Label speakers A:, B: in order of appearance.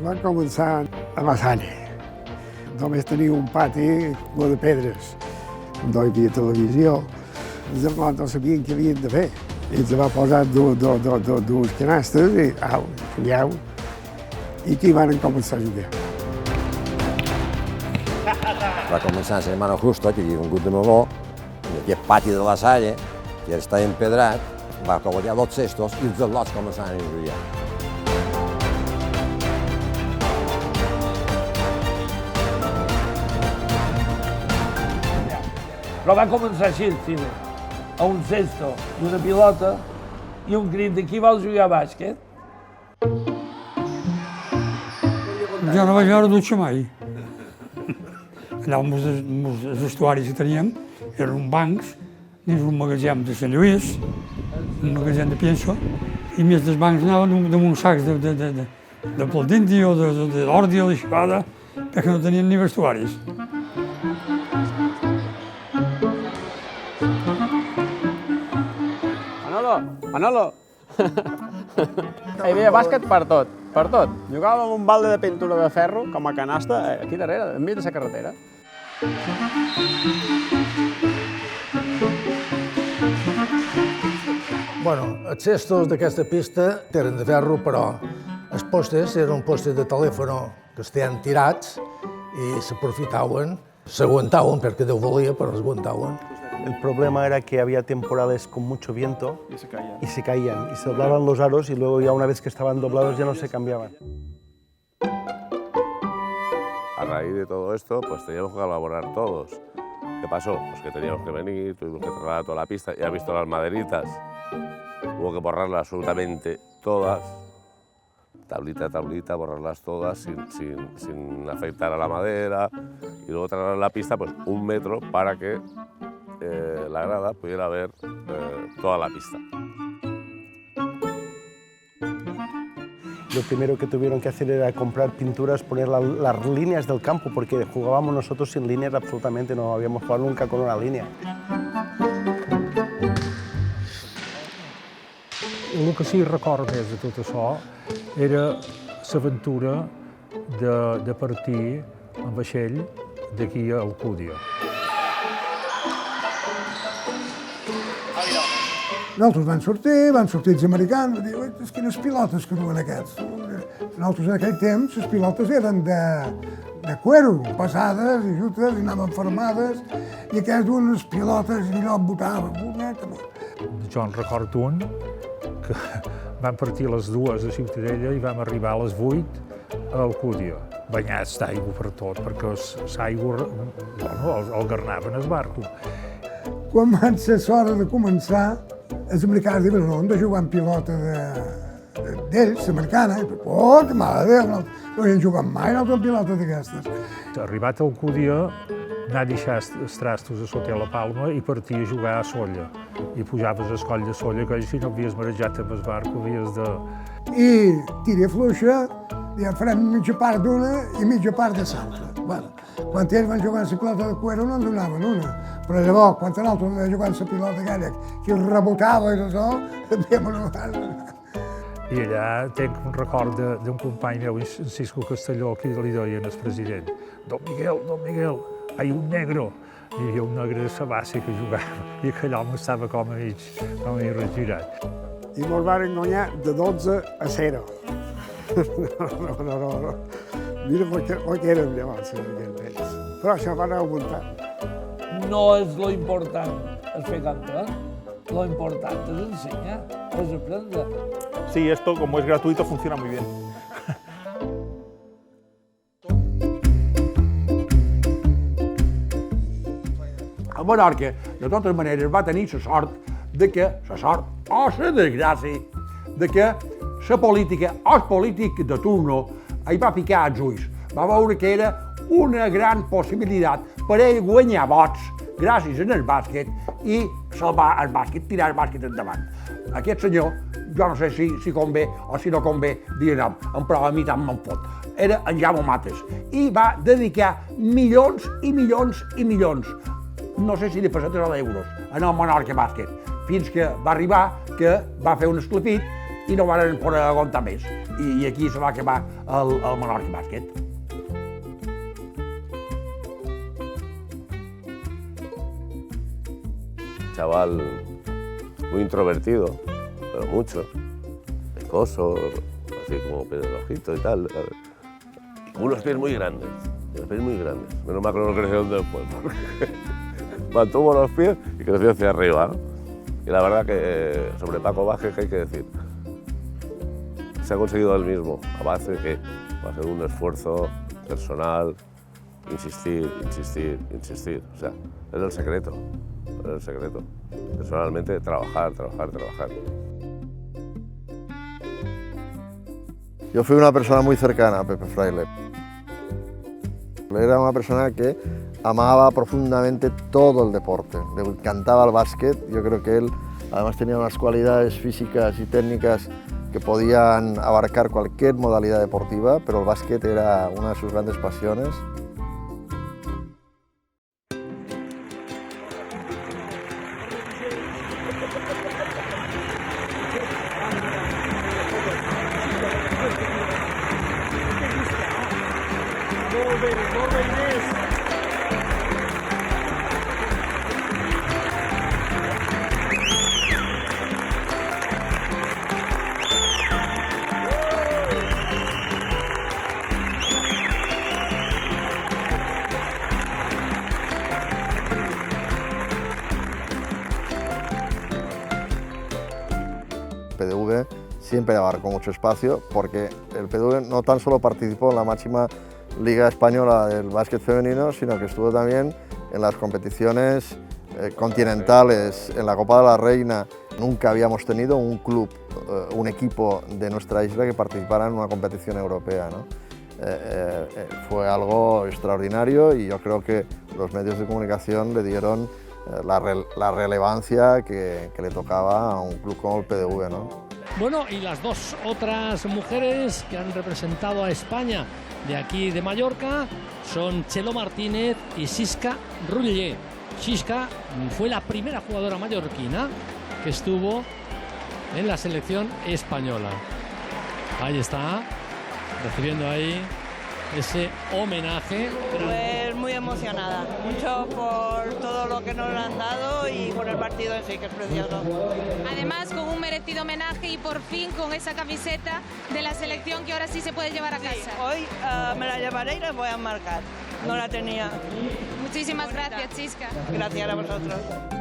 A: Va començar a Massana. Només tenia un pati ple de pedres. No hi havia televisió. Els germans no sabien què havien de fer. I ens va posar dues canastes i au, jugueu. I aquí van començar a jugar.
B: Va començar la setmana justa, que havia vingut de Meló, en aquest pati de la Salle, que ja estava empedrat, va col·locar 2 cestos i els lots començaven a jugar.
C: Però va començar així, sí, a un cesto i una pilota i un crit de qui vol jugar a bàsquet.
D: Jo no vaig veure dutxa mai. Allà els vestuaris que teníem eren bancs, dins un magatzem de Sant Lluís, un magatzem de pienso, i més dels bancs anaven damunt sacs de plat d'indi o d'ordi o de xivada, perquè no tenien ni vestuaris.
E: Manolo! Hi havia bàsquet per tot. Jugàvem amb un balde de pintura de ferro, com a canasta, aquí darrere, enmig de la carretera.
F: Bueno, els cestos d'aquesta pista eren de ferro, però els postes eren postes de telèfon que estaven tirats i s'aprofitaven, s'aguantaven perquè Déu volia, però s'aguantaven.
G: El problema era que había temporales con mucho viento y se caían. Y se doblaban los aros y luego ya una vez que estaban doblados ya no se cambiaban.
H: A raíz de todo esto, pues teníamos que colaborar todos. ¿Qué pasó? Pues que teníamos que venir, tuvimos que trasladar toda la pista. Ya has visto las maderitas, hubo que borrarlas absolutamente todas, tablita a tablita, borrarlas todas sin afectar a la madera. Y luego trasladar la pista pues 1 metro para que la grada pudiera ver toda la pista.
G: Lo primero que tuvieron que hacer era comprar pinturas, poner las líneas del campo, porque jugábamos nosotros sin líneas absolutamente, no habíamos jugado nunca con una línea.
I: El que sí recordo més de tot això era l'aventura de partir en vaixell d'aquí a Alcúdia.
A: Nosaltres van sortir els americans, van dir, quines pilotes que duen aquests. Nosaltres en aquell temps, les pilotes eren de cuero, pesades i juntes, i anaven formades, i aquests duen les pilotes i allò botaven.
I: Jo en recordo un que vam partir a les 2 a Ciutadella i vam arribar a les 8 a Alcúdia, banyats d'aigua per tot, perquè l'aigua el garnaven al barco.
A: Quan van ser l'hora de començar, els americans diuen, no, hem de jugar amb pilota d'ells, l'americana, oh, que mare de Déu, no hi hem jugat mai amb pilota d'aquestes.
I: Arribat a Alcúdia, anar a deixar els trastos a sota la Palma i partir a jugar a Solla. I pujaves al coll de Solla, que si no havies marejat amb el barco, havies de...
A: I tira fluixa, ja farem mitja part d'una i mitja part de l'altra. Bueno, quan ells van jugar a la pilota de cuero no en donaven una, però llavors, quan nosaltres vam jugar a la pilota aquella, que rebotava i això, havíem anat.
I: I allà tenc un record d'un company meu, en Cisco Castelló, que li deien al president, Don Miguel, hay un negro. Hi havia un negre de la base que jugava i aquell home estava com a mig regirat.
A: I ens van guanyar de 12 a 0. No. Mira què érem llavors, aquells. Però això va augmentar.
C: No és lo important el fer cantar, lo important es enseñar, es aprender.
J: Sí, esto como es gratuito funciona muy bien.
F: A Menorca, de totes maneres, va tenir la sort o la desgràcia, de que la política o el polític de turno hi va picar els ulls. Va veure que era una gran possibilitat per ell guanyar vots gràcies al bàsquet i salvar el bàsquet, tirar el bàsquet endavant. Aquest senyor, jo no sé si convé o si no convé dir nom, però a mi tant me'n fot. Era en Jaume Mates i va dedicar milions i milions i milions no sé si de pessetes o d'euros, en el Menorca Bàsquet, fins que va arribar que va fer un esclafit i no van poder aguantar més. I aquí se va acabar el Menorca Bàsquet.
H: Chaval muy introvertido, pero mucho, pescoso, así como pedrojito y tal. Unos pies muy grandes, Menos mal que no crecieron después, porque mantuvo los pies y creció hacia arriba, ¿no? Y la verdad que sobre Paco Vázquez, ¿qué hay que decir? Se ha conseguido él mismo, a base de que va a ser un esfuerzo personal, insistir. O sea, es el secreto. Personalmente, trabajar.
K: Yo fui una persona muy cercana a Pepe Fraile. Era una persona que amaba profundamente todo el deporte, le encantaba el básquet. Yo creo que él además tenía unas cualidades físicas y técnicas que podían abarcar cualquier modalidad deportiva, pero el básquet era una de sus grandes pasiones. PDV siempre abarcó mucho espacio porque el PDV no tan solo participó en la máxima liga española del básquet femenino, sino que estuvo también en las competiciones continentales, en la Copa de la Reina. Nunca habíamos tenido un club, un equipo de nuestra isla que participara en una competición europea, ¿no? Fue algo extraordinario y yo creo que los medios de comunicación le dieron la relevancia que le tocaba a un club como el PDV, ¿no?
L: Bueno, y las dos otras mujeres que han representado a España de aquí de Mallorca son Chelo Martínez y Sisca Rulli. Sisca fue la primera jugadora mallorquina que estuvo en la selección española. Ahí está, recibiendo ahí ese homenaje.
M: Pues muy emocionada, mucho por todo lo que nos han dado y por el partido en sí, que es precioso.
N: Además, con un merecido homenaje y por fin con esa camiseta de la selección que ahora sí se puede llevar a casa.
M: Sí, hoy me la llevaré y la voy a marcar, no la tenía.
N: Muchísimas gracias, Sisca.
M: Gracias a vosotros.